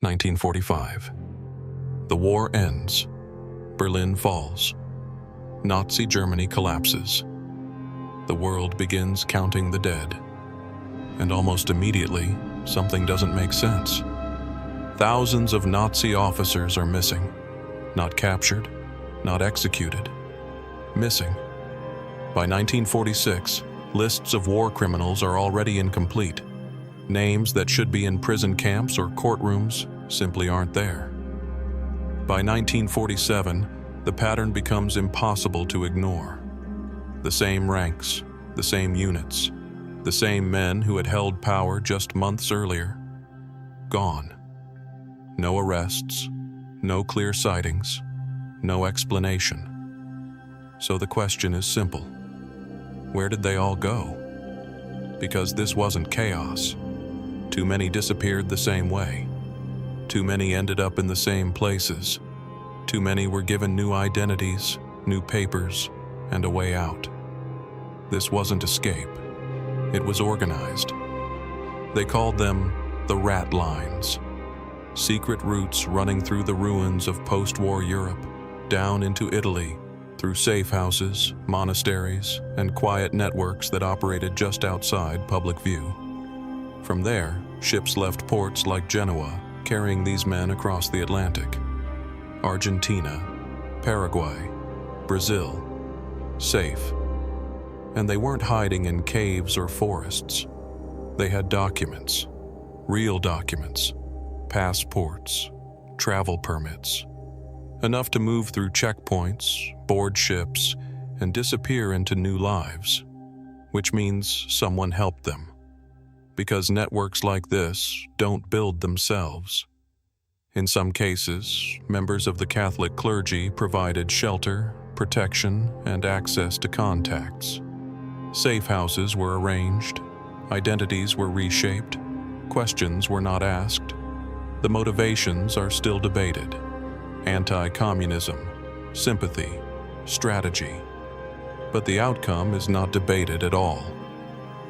1945. The war ends. Berlin falls. Nazi Germany collapses. The world begins counting the dead. And almost immediately, something doesn't make sense. Thousands of Nazi officers are missing. Not captured, not executed. Missing. By 1946, lists of war criminals are already incomplete. Names that should be in prison camps or courtrooms simply aren't there. By 1947, the pattern becomes impossible to ignore. The same ranks, the same units, the same men who had held power just months earlier. Gone. No arrests, no clear sightings, no explanation. So the question is simple. Where did they all go? Because this wasn't chaos. Too many disappeared the same way. Too many ended up in the same places. Too many were given new identities, new papers, and a way out. This wasn't escape. It was organized. They called them the Ratlines. Secret routes running through the ruins of post-war Europe, down into Italy, through safe houses, monasteries, and quiet networks that operated just outside public view. From there, ships left ports like Genoa, carrying these men across the Atlantic. Argentina, Paraguay, Brazil, safe. And they weren't hiding in caves or forests. They had documents, real documents, passports, travel permits, enough to move through checkpoints, board ships, and disappear into new lives, which means someone helped them. Because networks like this don't build themselves. In some cases, members of the Catholic clergy provided shelter, protection, and access to contacts. Safe houses were arranged, identities were reshaped, questions were not asked. The motivations are still debated. Anti-communism, sympathy, strategy. But the outcome is not debated at all.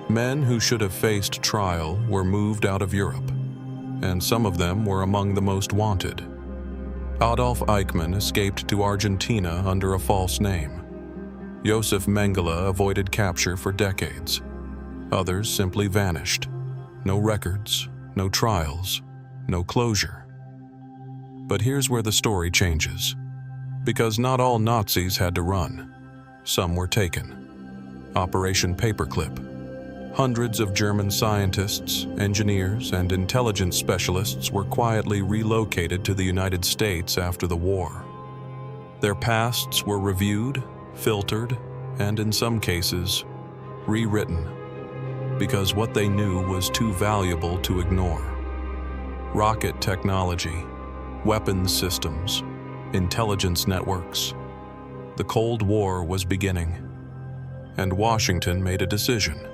Men who should have faced trial were moved out of Europe, and some of them were among the most wanted. Adolf Eichmann escaped to Argentina under a false name. Josef Mengele avoided capture for decades. Others simply vanished. No records, no trials, no closure. But here's where the story changes. Because not all Nazis had to run. Some were taken. Operation Paperclip. Hundreds of German scientists, engineers, and intelligence specialists were quietly relocated to the United States after the war. Their pasts were reviewed, filtered, and in some cases, rewritten, because what they knew was too valuable to ignore. Rocket technology, weapons systems, intelligence networks. The Cold War was beginning, and Washington made a decision.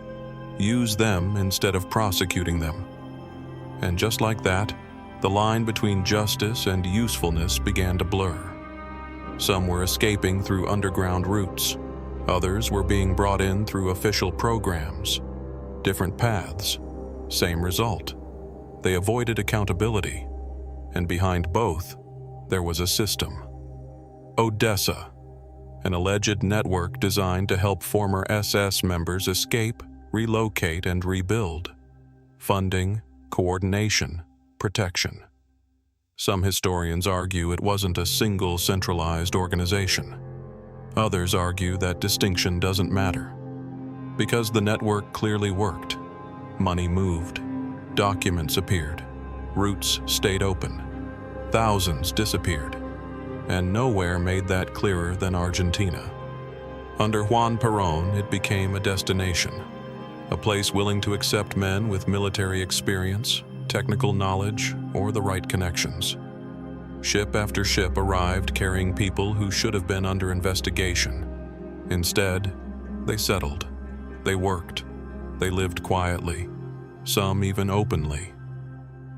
Use them instead of prosecuting them. And just like that, the line between justice and usefulness began to blur. Some were escaping through underground routes. Others were being brought in through official programs. Different paths, same result. They avoided accountability. And behind both, there was a system. Odessa, an alleged network designed to help former SS members escape, relocate, and rebuild. Funding, coordination, protection. Some historians argue it wasn't a single centralized organization. Others argue that distinction doesn't matter. Because the network clearly worked. Money moved. Documents appeared. Routes stayed open. Thousands disappeared. And nowhere made that clearer than Argentina. Under Juan Perón, it became a destination. A place willing to accept men with military experience, technical knowledge, or the right connections. Ship after ship arrived carrying people who should have been under investigation. Instead, they settled. They worked. They lived quietly. Some even openly.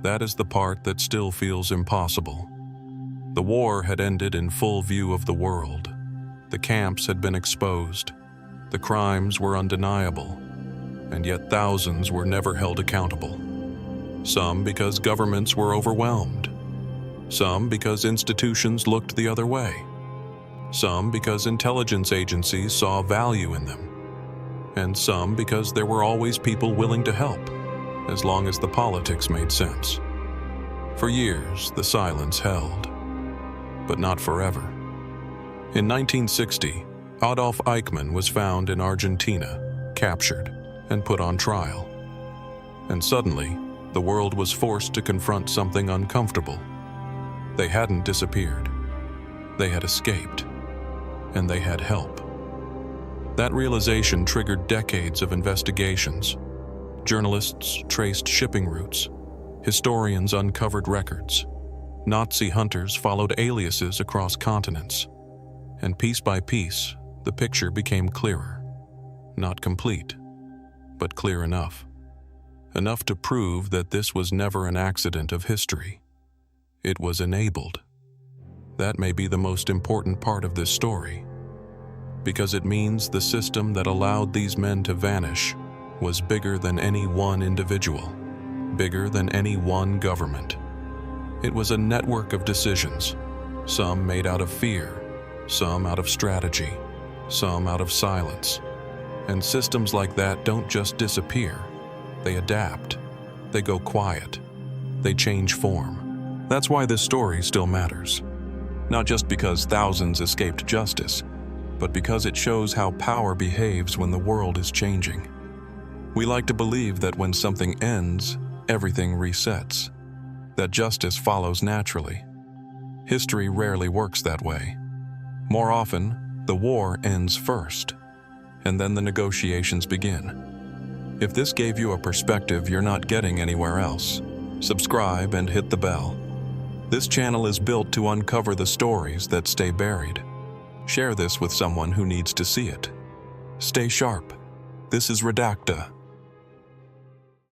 That is the part that still feels impossible. The war had ended in full view of the world. The camps had been exposed. The crimes were undeniable. And yet thousands were never held accountable. Some because governments were overwhelmed, Some because institutions looked the other way. Some because intelligence agencies saw value in them. And some because there were always people willing to help, as long as the politics made sense. For years, the silence held, but not forever. In 1960, Adolf Eichmann was found in Argentina, captured, and put on trial. And suddenly, the world was forced to confront something uncomfortable. They hadn't disappeared. They had escaped, and they had help. That realization triggered decades of investigations. Journalists traced shipping routes. Historians uncovered records. Nazi hunters followed aliases across continents. And piece by piece, the picture became clearer. Not complete, but clear enough. Enough to prove that this was never an accident of history. It was enabled. That may be the most important part of this story, because it means the system that allowed these men to vanish was bigger than any one individual, bigger than any one government. It was a network of decisions, some made out of fear, some out of strategy, some out of silence. And systems like that don't just disappear. They adapt. They go quiet. They change form. That's why this story still matters. Not just because thousands escaped justice, but because it shows how power behaves when the world is changing. We like to believe that when something ends, everything resets, that justice follows naturally. History rarely works that way. More often, the war ends first, and then the negotiations begin. If this gave you a perspective you're not getting anywhere else, subscribe and hit the bell. This channel is built to uncover the stories that stay buried. Share this with someone who needs to see it. Stay sharp. This is Redacta.